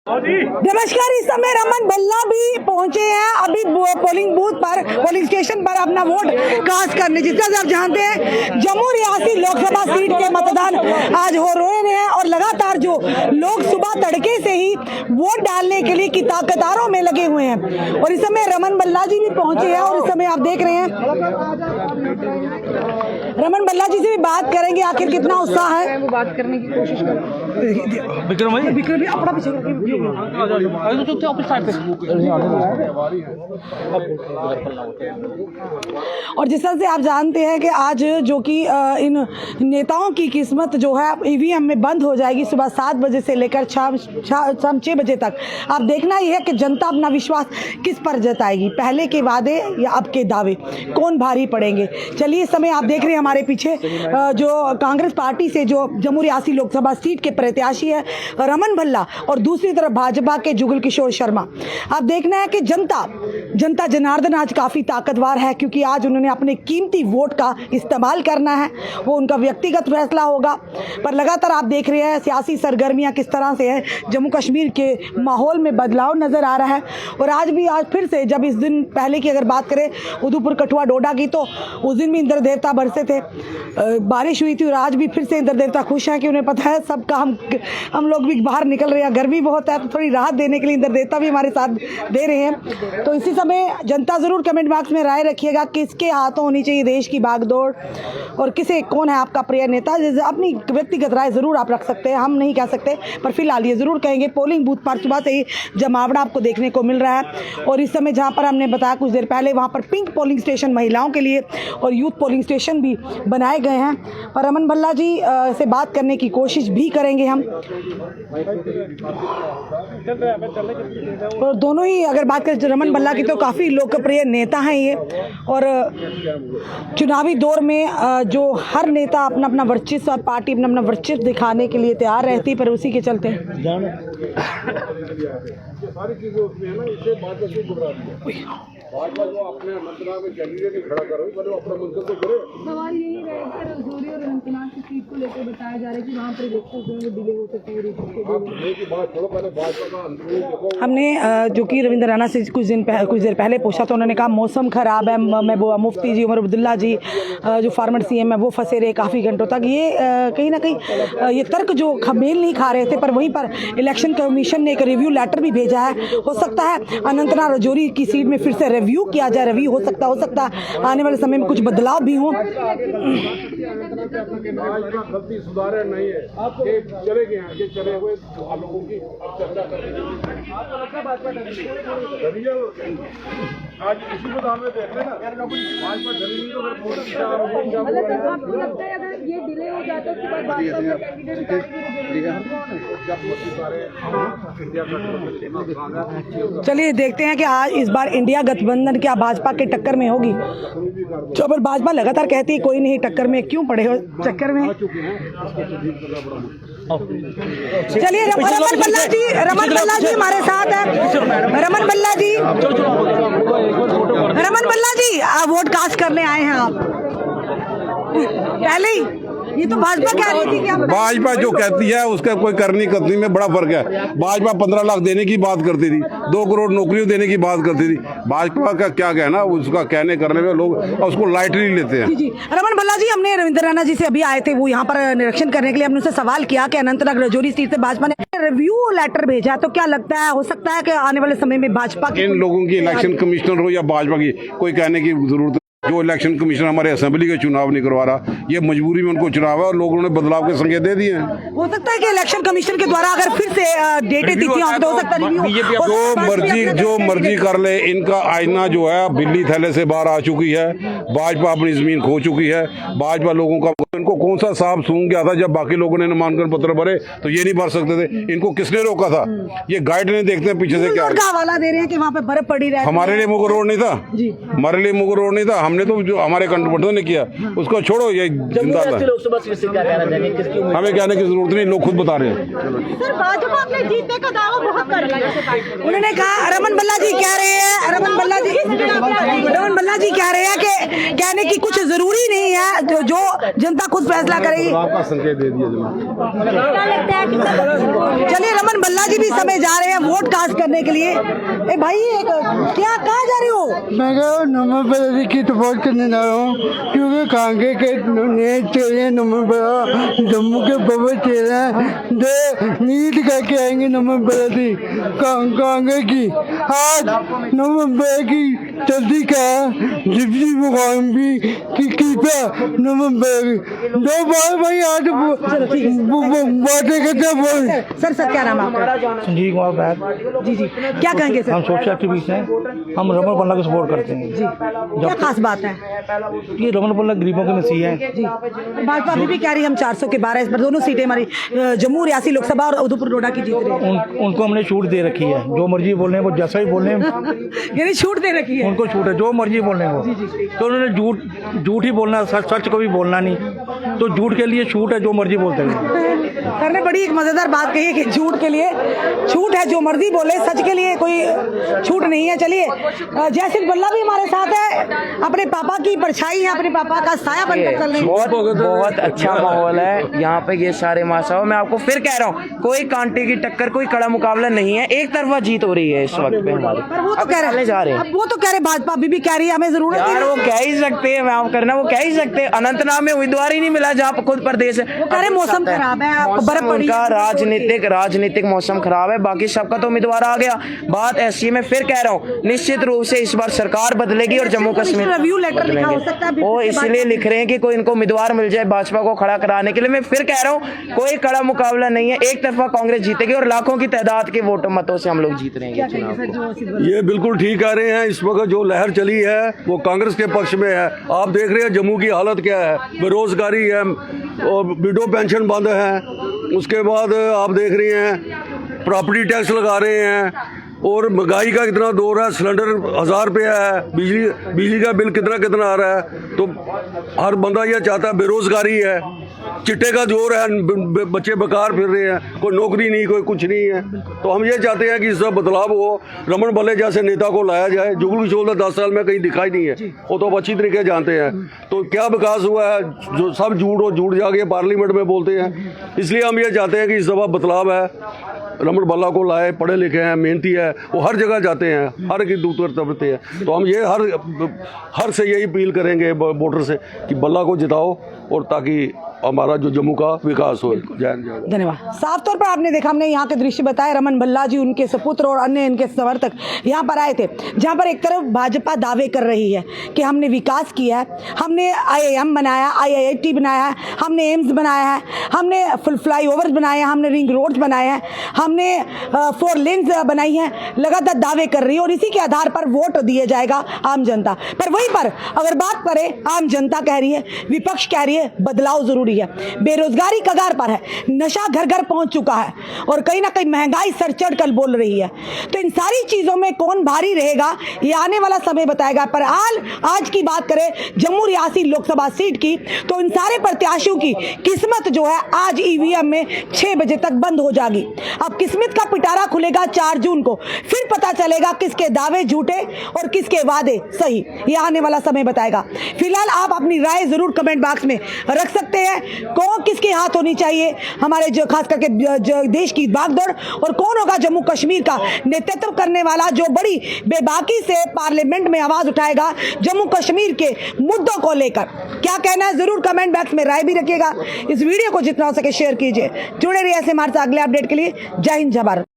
नमस्कार। इस समय रमन भल्ला भी पहुंचे हैं अभी पोलिंग बूथ पर, पोलिंग स्टेशन पर अपना वोट कास्ट करने। जिसका आप जानते हैं जम्मू रियासी लोकसभा सीट के मतदान आज हो रहे हैं और लगातार जो लोग सुबह तड़के से ही वोट डालने के लिए कतारों में लगे हुए हैं। और इस समय रमन भल्ला जी भी पहुंचे हैं और इस समय आप देख रहे हैं रमन भल्ला जी से भी बात करेंगे, आखिर कितना उत्साह है वो बात करने की कोशिश करें। विक्रम भाई अपना पीछे और जिस तरह से आप जानते हैं कि आज जो कि इन नेताओं की किस्मत जो है ईवीएम में बंद हो जाएगी सुबह 7 बजे से लेकर शाम 6 बजे तक। आप देखना ही है कि जनता अपना विश्वास किस पर जताएगी, पहले के वादे या अब के दावे, कौन भारी पड़ेंगे। चलिए इस समय आप देख रहे हैं हमारे पीछे जो कांग्रेस पार्टी से जो जम्मू रियासी लोकसभा सीट के प्रत्याशी है रमन भल्ला और दूसरी तरफ भाजपा के जुगल किशोर शर्मा। आप देखना है कि जनता जनार्दन आज काफ़ी ताकतवर है, क्योंकि आज उन्होंने अपने कीमती वोट का इस्तेमाल करना है। वो उनका व्यक्तिगत फैसला होगा, पर लगातार आप देख रहे हैं सियासी सरगर्मियां किस तरह से है। जम्मू कश्मीर के माहौल में बदलाव नज़र आ रहा है। और आज फिर से जब इस दिन पहले की अगर बात करें उधमपुर कठुआ डोडा की, तो उस दिन भी इंद्र देवता बरसे थे, बारिश हुई थी। और आज भी फिर से इंद्र देवता खुश हैं कि उन्हें पता है सबका हम लोग भी बाहर निकल रहे हैं, गर्मी बहुत है, तो थोड़ी राहत देने के लिए इंद्र देवता भी हमारे साथ दे रहे हैं। तो इसी समय जनता ज़रूर कमेंट बॉक्स में राय रखिएगा किसके हाथों होनी चाहिए देश की बागडोर और कौन है आपका प्रिय नेता। अपनी व्यक्तिगत राय ज़रूर आप रख सकते हैं, हम नहीं कह सकते, पर फिलहाल ये ज़रूर कहेंगे पोलिंग बूथ पर सुबह से ही जमावड़ा आपको देखने को मिल रहा है। और इस समय जहाँ पर हमने बताया कुछ देर पहले, वहाँ पर पिंक पोलिंग स्टेशन महिलाओं के लिए और यूथ पोलिंग स्टेशन भी बनाए गए हैं। और रमन भल्ला जी से बात करने की कोशिश भी करेंगे हम। और दोनों ही अगर बात करें रमन भल्ला की तो काफ़ी लोकप्रिय नेता हैं ये, और चुनावी दौर में जो हर नेता अपना अपना वर्चस्व और पार्टी अपना अपना वर्चस्व दिखाने के लिए तैयार रहती, पर उसी के चलते सवाल यही रहेगा रजौरी और अनंतनाग की सीट को लेकर बताया जा रहा है कि वहाँ पर इलेक्शन डिले हो सकते हैं। हमने जो कि रविंद्र राणा से कुछ देर पहले पूछा तो उन्होंने कहा मौसम खराब है, महबूबा मुफ्ती जी, उमर अब्दुल्ला जी जो फार्मर सीएम है वो फंसे रहे काफ़ी घंटों तक। ये कहीं ना कहीं ये तर्क जो मेल नहीं खा रहे थे, पर वहीं पर इलेक्शन कमीशन ने एक रिव्यू लेटर भी भेजा है। हो सकता है अनंतनाग रजौरी की सीट में फिर से रिव्यू किया जाए, रिव्यू हो सकता है आने वाले समय में कुछ बदलाव भी हों। गलती सुधारे नहीं है, चले गए आगे चले हुए लोगों की चर्चा आज इसी मैदान में देख लेना भाजपा डरी तो आपको लगता है अगर ये डिले हो जाता है। चलिए देखते हैं कि आज इस बार इंडिया गठबंधन क्या भाजपा के टक्कर में होगी। तो पर भाजपा लगातार कहती है कोई नहीं टक्कर में, क्यों पड़े हो चक्कर में। चलिए रमन भल्ला जी हमारे साथ है। रमन भल्ला जी आप वोट कास्ट करने आए हैं आप पहले ही। ये तो भाजपा कह रही थी कि भाजपा जो कहती है उसका कोई करनी कतनी में बड़ा फर्क है। भाजपा 15 लाख देने की बात करती थी, 2 करोड़ नौकरियों देने की बात करती थी। भाजपा का क्या कहना, उसका कहने करने में लोग उसको लाइटली लेते हैं। जी रमन भल्ला जी, हमने रविंद्र राणा जी से अभी आए थे, वो यहाँ पर निरीक्षण करने के लिए। हमने उनसे सवाल किया कि अनंतनाग रजौरी सीट से भाजपा ने रिव्यू लेटर भेजा, तो क्या लगता है हो सकता है कि आने वाले समय में भाजपा इन लोगों की इलेक्शन कमिश्नर हो या भाजपा की कोई कहने की जरूरत। जो इलेक्शन कमीशन हमारे असेंबली के चुनाव नहीं करवा रहा, ये मजबूरी में उनको चुनाव है और लोगों ने बदलाव के संकेत दे दिए हैं। हो सकता है कि इलेक्शन कमीशन के द्वारा अगर फिर से डेटें तिथियां तो हो सकता है जो मर्जी कर ले। इनका आईना जो है बिल्ली थैले से बाहर आ चुकी है। भाजपा अपनी जमीन खो चुकी है। भाजपा लोगों का इनको कौन सा साफ सूंघ गया था जब बाकी लोगों ने नामांकन पत्र भरे तो ये नहीं भर सकते थे। इनको किसने रोका था? ये गाइड नहीं देखते हैं पीछे से क्या हवाला दे रहे हैं कि वहाँ पे बर्फ पड़ी रही। हमारे लिए मुगल रोड नहीं था, हमारे लिए मुगल रोड नहीं था। हमने तो जो हमारे गठबंधन ने किया उसको छोड़ो, ये जिंदा था। लोकसभा सीट से क्या कहना चाहेंगे, किसकी उम्मीद? हमें कहने की जरूरत नहीं, लोग खुद बता रहे हैं। सर भाजपा अपने जीतने का दावा बहुत कर रही है। उन्होंने कहा, रमन भल्ला जी कह रहे हैं, रमन भल्ला जी कह रहे हैं कि कहने की कुछ जरूरी नहीं है, जो जनता खुद फैसला करेगी। आपका संकेत दे दिया। चलिए, रमन भल्ला जी भी समय जा रहे हैं वोट कास्ट करने के लिए। ए भाई, क्या कहाँ जा रहे हो? मैं नंबर पर की तो वोट करने जा रहा हूँ, क्योंकि कांगे के नए चेहरे नंबर पर जम्मू के बड़े चेहरे दे नीट करके आएंगे नंबर पर कांगे की आज नंबर पर की जल्दी का डिप्टी मुकामी की नंबर पर दो बार भाई आज बातें करते बोल। सर क्या नाम है आपका? संजीव कुमार बैद। जी क्या कहेंगे सर? हम सोशल एक्टिविस्ट हैं, हम रमन भल्ला को सपोर्ट करते हैं। जी, क्या खास बात है? ये रमन भल्ला गरीबों के मसीह हैं। जी, भाजपा अभी भी कह रही है हम 400 के 12 इस पर दोनों सीटें हमारी जम्मू रियासी लोकसभा और उधमपुर डोडा की जीत रही है। उनको हमने छूट दे रखी है, जो मर्जी बोल रहे हैं वो, जैसा ही बोल रहे हैं यानी छूट दे रखी है उनको छूट है, जो मर्जी बोल रहे हैं वो। तो उन्होंने झूठ ही बोलना, सच को भी बोलना नहीं, तो झूठ के लिए छूट है, जो मर्जी बोलते हैं। सर ने बड़ी एक मजेदार बात कही है कि झूठ के लिए छूट है, जो मर्जी बोले, सच के लिए कोई छूट नहीं है। चलिए, जयसिंह भल्ला भी हमारे साथ है, अपने पापा की परछाई है, अपने पापा का साया बनकर चल रही है। बहुत अच्छा माहौल है यहाँ पे, ये सारे मासाओं मैं आपको फिर कह रहा हूँ, कोई कांटे की टक्कर, कोई कड़ा मुकाबला नहीं है, एक तरफा जीत हो रही है इस वक्त पे हमारी। पर वो तो कह रहे जा रहे हैं, अब वो तो कह रहे भाजपा अभी भी कह रही है हमें जरूरत यार वो कह ही सकते हैं, मैं करना वो कह ही सकते हैं। अनंतनाग में उम्मीदवार ही नहीं मिला जहाँ पर खुद प्रदेश है, कह रहे मौसम खराब है, बर्फ पड़ी उनका राजनीतिक मौसम खराब है, बाकी सबका तो उम्मीदवार आ गया। बात ऐसी है, मैं फिर कह रहा हूँ, निश्चित रूप से इस बार सरकार बदलेगी और जम्मू कश्मीर रिव्यू लेटर लिखा हो सकता है, वो इसलिए लिख रहे हैं कि कोई इनको उम्मीदवार मिल जाए भाजपा को खड़ा कराने के लिए। मैं फिर कह रहा हूँ, कोई कड़ा मुकाबला नहीं है, एक तरफा कांग्रेस जीतेगी और लाखों की तादाद के वोटों मतों से हम लोग जीत रहे हैं चुनाव को। ये बिल्कुल ठीक कह रहे हैं। इस वक्त जो लहर चली है वो कांग्रेस के पक्ष में है। आप देख रहे हैं जम्मू की हालत क्या है, बेरोजगारी है और विडो पेंशन बंद है। उसके बाद आप देख रहे हैं प्रॉपर्टी टैक्स लगा रहे हैं और महंगाई का कितना दौर है, सिलेंडर 1000 रुपया है, बिजली का बिल कितना आ रहा है। तो हर बंदा ये चाहता है, बेरोजगारी है, चिट्टे का जोर है, बच्चे बेकार फिर रहे हैं, कोई नौकरी नहीं, कोई कुछ नहीं है। तो हम ये चाहते हैं कि इसका बदलाव हो, रमन भल्ला जैसे नेता को लाया जाए। जुगल किशोर 10 साल में कहीं दिखाई नहीं है, वो तो अच्छी तरीके जानते हैं। तो क्या विकास हुआ है, जो सब झूठ जाके पार्लियामेंट में बोलते हैं। इसलिए हम ये चाहते हैं कि इस दफा बदलाव है, रमन भल्ला को लाए, पढ़े लिखे हैं, मेहनती है, वो हर जगह जाते हैं, हर की दूर तबते हैं। तो हम ये हर से यही अपील करेंगे वोटर से कि भल्ला को जिताओ और ताकि हमारा जो जम्मू का विकास हो। धन्यवाद। साफ तौर पर आपने देखा, हमने यहाँ के दृश्य बताए, रमन भल्ला जी, उनके सपुत्र और अन्य इनके समर्थक यहाँ पर आए थे, जहाँ पर एक तरफ भाजपा दावे कर रही है कि हमने विकास किया है, हमने IIM बनाया, IIT बनाया है, हमने एम्स बनाया है, हमने फ्लाईओवर्स बनाए हैं, हमने रिंग रोड्स बनाए हैं, हमने 4 लेन्स बनाई हैं, लगातार दावे कर रही है और इसी के आधार पर वोट दिया जाएगा आम जनता पर। वहीं पर अगर बात करें, आम जनता कह रही है, विपक्ष कह रही है बदलाव जरूरी है, बेरोजगारी कगार पर है, नशा घर घर पहुंच चुका है और कहीं ना कहीं महंगाई सर चढ़ कर बोल रही है। तो इन सारी चीजों में कौन भारी रहेगा ये आने वाला समय बताएगा। पर आज की बात करें जम्मू रियासी लोकसभा सीट की, तो इन सारे प्रत्याशियों की किस्मत जो है आज EVM में 6 बजे तक बंद हो जाएगी। अब किस्मत का पिटारा खुलेगा 4 जून को, फिर पता चलेगा किसके दावे झूठे और किसके वादे सही, ये आने वाला समय बताएगा। फिलहाल आप अपनी राय जरूर कमेंट बॉक्स में रख सकते हैं, कौन किसके हाथ होनी चाहिए हमारे जो खास करके देश की भागदौड़, और कौन होगा जम्मू कश्मीर का नेतृत्व करने वाला जो बड़ी बेबाकी से पार्लियामेंट में आवाज उठाएगा जम्मू कश्मीर के मुद्दों को लेकर। क्या कहना है जरूर कमेंट बॉक्स में राय भी रखिएगा। इस वीडियो को जितना हो सके शेयर कीजिए। जुड़े रहिए ऐसे हमारे साथ अगले अपडेट के लिए। जय हिंद, जय भारत।